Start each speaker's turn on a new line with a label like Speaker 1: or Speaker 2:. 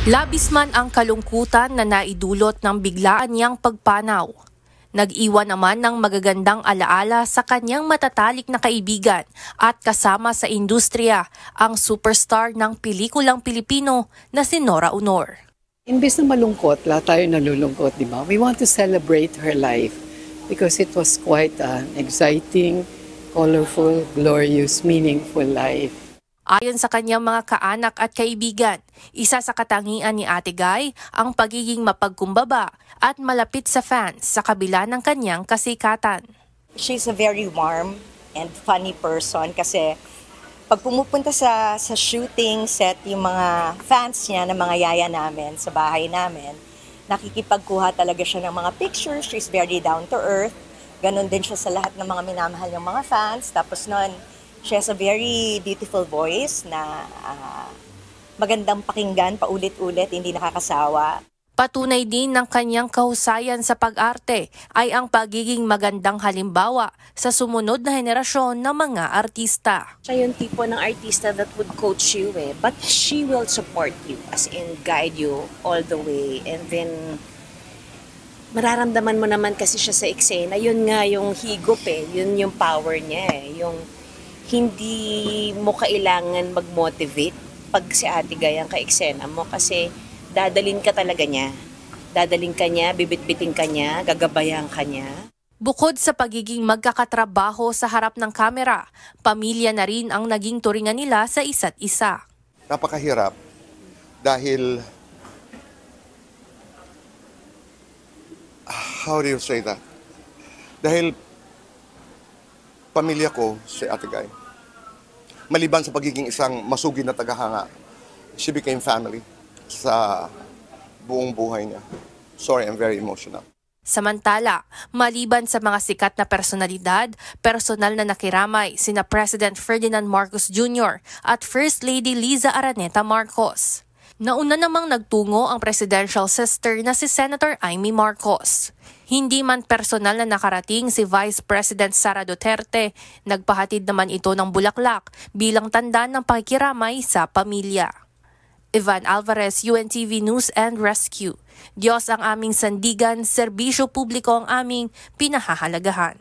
Speaker 1: Labis man ang kalungkutan na naidulot ng biglaan niyang pagpanaw. Nag-iwan naman ng magagandang alaala sa kanyang matatalik na kaibigan at kasama sa industriya ang superstar ng pelikulang Pilipino na si Nora Aunor.
Speaker 2: Imbes na malungkot, lahat tayo nalulungkot, di ba? We want to celebrate her life because it was quite an exciting, colorful, glorious, meaningful life.
Speaker 1: Ayon sa kanyang mga kaanak at kaibigan, isa sa katangian ni Ate Guy ang pagiging mapagkumbaba at malapit sa fans sa kabila ng kanyang kasikatan.
Speaker 3: She's a very warm and funny person kasi pag pumupunta sa shooting set, yung mga fans niya na mga yaya namin sa bahay namin, nakikipagkuha talaga siya ng mga pictures. She's very down to earth. Ganon din siya sa lahat ng mga minamahal ng mga fans. Tapos noon, she has a very beautiful voice na magandang pakinggan, paulit-ulit, hindi nakakasawa.
Speaker 1: Patunay din ng kanyang kahusayan sa pag-arte ay ang pagiging magandang halimbawa sa sumunod na henerasyon ng mga artista.
Speaker 4: Siya yung tipo ng artista that would coach you but she will support you, as in guide you all the way. And then, mararamdaman mo naman kasi siya sa eksena, yun nga yung higop yun yung power niya yung hindi mo kailangan mag-motivate pag si Ate Guy ang ka-eksena mo kasi dadalin ka talaga niya. Dadalin ka niya, bibitbitin ka niya, gagabayan ka niya.
Speaker 1: Bukod sa pagiging magkakatrabaho sa harap ng kamera, pamilya na rin ang naging turingan nila sa isa't isa.
Speaker 5: Napakahirap dahil, how do you say that? Dahil pamilya ko si Ate Guy. Maliban sa pagiging isang masugid na tagahanga, she became family sa buong buhay niya. Sorry, I'm very emotional.
Speaker 1: Samantala, maliban sa mga sikat na personalidad, personal na nakiramay sina President Ferdinand Marcos Jr. at First Lady Liza Araneta Marcos. Nauna namang nagtungo ang presidential sister na si Senator Amy Marcos. Hindi man personal na nakarating si Vice President Sara Duterte, nagpahatid naman ito ng bulaklak bilang tanda ng pakikiramay sa pamilya. Ivan Alvarez, UNTV News and Rescue. Diyos ang aming sandigan, serbisyo publiko ang aming pinahahalagahan.